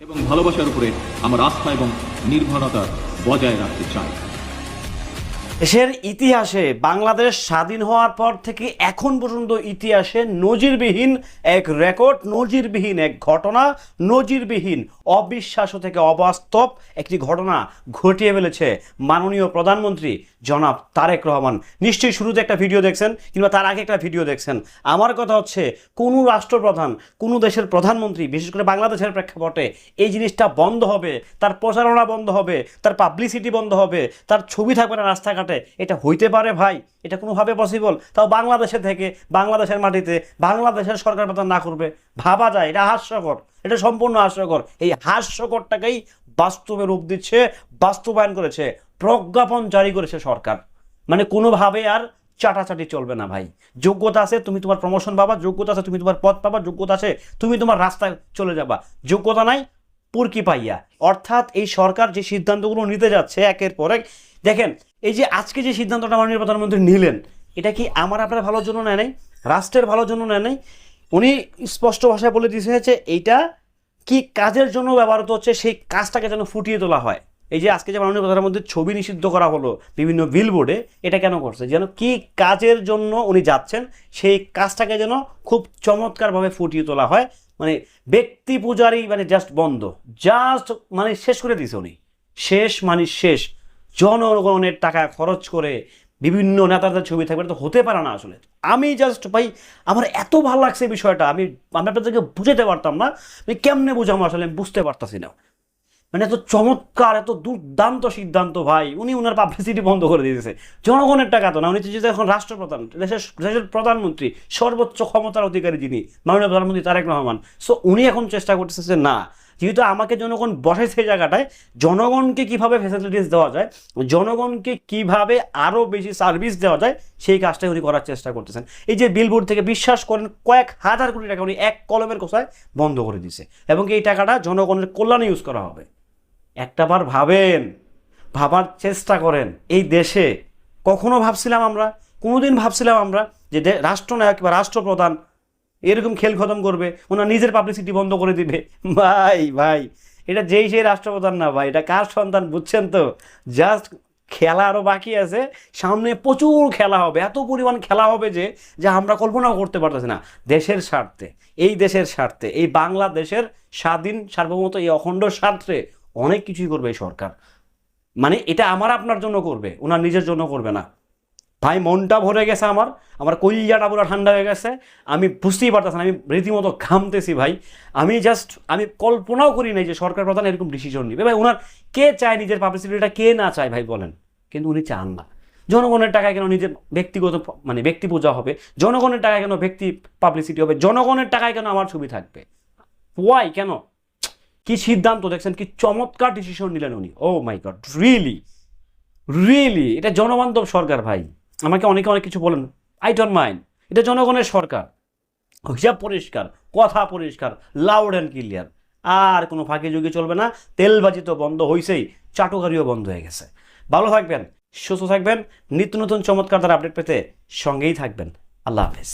এবং ভালোবাসার উপরে আমার আস্থা এবং নির্ভরতা বজায় রাখতে চাই। দেশের ইতিহাসে বাংলাদেশ স্বাধীন হওয়ার পর থেকে এখন পর্যন্ত ইতিহাসে নজিরবিহীন এক রেকর্ড, নজিরবিহীন এক ঘটনা, নজিরবিহীন অবিশ্বাস্য থেকে অবাস্তব একটি ঘটনা ঘটিয়ে ফেলেছে মাননীয় প্রধানমন্ত্রী জনাব তারেক রহমান। নিশ্চয়ই শুরুতে একটা ভিডিও দেখছেন কিংবা তার আগে একটা ভিডিও দেখছেন। আমার কথা হচ্ছে, কোনো রাষ্ট্রপ্রধান, কোনো দেশের প্রধানমন্ত্রী, বিশেষ করে বাংলাদেশের প্রেক্ষাপটে এই জিনিসটা বন্ধ হবে, তার প্রচারণা বন্ধ হবে, তার পাবলিসিটি বন্ধ হবে, তার ছবি থাকবে না রাস্তাঘাটে। এটা হইতে পারে ভাই? এটা কোনোভাবে পসিবল? তাও বাংলাদেশে থেকে, বাংলাদেশের মাটিতে বাংলাদেশের সরকার প্রধান না করবে, ভাবা যায়? এটা হাস্যকর, এটা সম্পূর্ণ হাস্যকর। এই হাস্যকরটাকেই বাস্তবে রূপ দিচ্ছে, বাস্তবায়ন করেছে, প্রজ্ঞাপন জারি করেছে সরকার। মানে কোনোভাবে আর চাটাচাটি চলবে না ভাই। যোগ্যতা আছে তুমি তোমার প্রমোশন পাবা, যোগ্যতা আছে তুমি তোমার পদ পাবা, যোগ্যতা আছে তুমি তোমার রাস্তায় চলে যাবা, যোগ্যতা নাই পুরকি পাইয়া। অর্থাৎ এই সরকার যে সিদ্ধান্তগুলো নিতে যাচ্ছে একের পর এক, দেখেন এই যে আজকে যে সিদ্ধান্তটা মাননীয় প্রধানমন্ত্রী নিলেন, এটা কি আমার আপনার ভালোর জন্য নেয় নাই? রাষ্ট্রের ভালোর জন্য নেয় নাই? উনি স্পষ্ট ভাষায় বলে দিয়েছে এইটা কি কাজের জন্য ব্যবহৃত হচ্ছে, সেই কাজটাকে যেন ফুটিয়ে তোলা হয়। এই যে আজকে যে মাননীয় প্রধানমন্ত্রীর ছবি নিষিদ্ধ করা হলো বিভিন্ন বিলবোর্ডে, এটা কেন করছে? যেন কি কাজের জন্য উনি যাচ্ছেন সেই কাজটাকে যেন খুব চমৎকারভাবে ফুটিয়ে তোলা হয়। মানে ব্যক্তি পূজারই মানে জাস্ট বন্ধ, জাস্ট মানে শেষ করে দিয়েছে উনি। শেষ মানে শেষ। জনগণের টাকা খরচ করে বিভিন্ন নেতাদের ছবি থাকবে, তো হতে পারে না আসলে। আমি জাস্ট ভাই, আমার এত ভালো লাগছে বিষয়টা, আমি আপনাদেরকে বুঝাতে পারতাম না। মানে কেমনে বুঝাবো আসলে, আমি বুঝতে পারতাছি না। মানে এত চমৎকার, এত দুর্দান্ত সিদ্ধান্ত ভাই। উনি ওনার পাবলিসিটি বন্ধ করে দিয়েছে। জনগণের টাকা তো না, উনি যে এখন রাষ্ট্রপ্রধান, দেশের প্রধানমন্ত্রী, সর্বোচ্চ ক্ষমতার অধিকারী যিনি মাননীয় প্রধানমন্ত্রী তারেক রহমান। সো উনি এখন চেষ্টা করতেছে যে না, যেহেতু আমাকে জনগণ বসে সেই জায়গাটায়, জনগণকে কিভাবে ফ্যাসিলিটিস দেওয়া যায়, জনগণকে কিভাবে আরও বেশি সার্ভিস দেওয়া যায়, সেই কাজটাই উনি করার চেষ্টা করতেছেন। এই যে বিলবোর্ড থেকে বিশ্বাস করেন কয়েক হাজার কোটি টাকা উনি এক কলমের কোথায় বন্ধ করে দিয়েছে, এবং এই টাকাটা জনগণের কল্যাণে ইউজ করা হবে। একটাবার ভাবেন, ভাবার চেষ্টা করেন। এই দেশে কখনো ভাবছিলাম আমরা, কোনোদিন ভাবছিলাম আমরা যে রাষ্ট্রনায়ক বা রাষ্ট্রপ্রধান এরকম খেল খতম করবে, ওনার নিজের পাবলিসিটি বন্ধ করে দিবে? ভাই ভাই, এটা যেই সেই রাষ্ট্রপ্রধান না ভাই, এটা কার সন্তান বুঝছেন তো? জাস্ট খেলা আরও বাকি আছে, সামনে প্রচুর খেলা হবে, এত পরিমাণ খেলা হবে যে আমরা কল্পনাও করতে পারতেছি না। দেশের স্বার্থে, এই দেশের স্বার্থে, এই বাংলাদেশের স্বাধীন সার্বভৌমত্ব, এই অখণ্ড স্বার্থে অনেক কিছুই করবে এই সরকার। মানে এটা আমার আপনার জন্য করবে, ওনার নিজের জন্য করবে না ভাই। মনটা ভরে গেছে আমার কলিজাটা পুরো ঠান্ডা হয়ে গেছে। আমি বুঝতেই পারতেছি না, আমি রীতিমতো ঘামতেছি ভাই। আমি কল্পনাও করি নাই যে সরকার প্রধান এরকম ডিসিশন নিবে ভাই। ওনার কে চায় নিজের পাবলিসিটিটা, কে না চায় ভাই বলেন? কিন্তু উনি চান না। জনগণের টাকায় কেন নিজের ব্যক্তিগত মানে ব্যক্তি পূজা হবে? জনগণের টাকায় কেন ব্যক্তি পাবলিসিটি হবে? জনগণের টাকায় কেন আমার ছবি থাকবে? ওয়াই, কেন? কি সিদ্ধান্ত দেখছেন, কি চমৎকার ডিসিশন নিলেন উনি। ও মাই গড, রিয়েলি রিয়েলি এটা জনবান্ধব সরকার ভাই। আমাকে অনেকে অনেক কিছু বলেন, আই ডোন্ট মাইন্ড। এটা জনগণের সরকার, হিসাব পরিষ্কার, কথা পরিষ্কার, লাউড অ্যান্ড ক্লিয়ার। আর কোনো ফাঁকি ঝুঁকি চলবে না। তেলবাজি তো বন্ধ হয়েছেই, চাটুকারিও বন্ধ হয়ে গেছে। ভালো থাকবেন, সুস্থ থাকবেন, নিত্য নতুন চমৎকার তার আপডেট পেতে সঙ্গেই থাকবেন। আল্লাহ হাফেজ।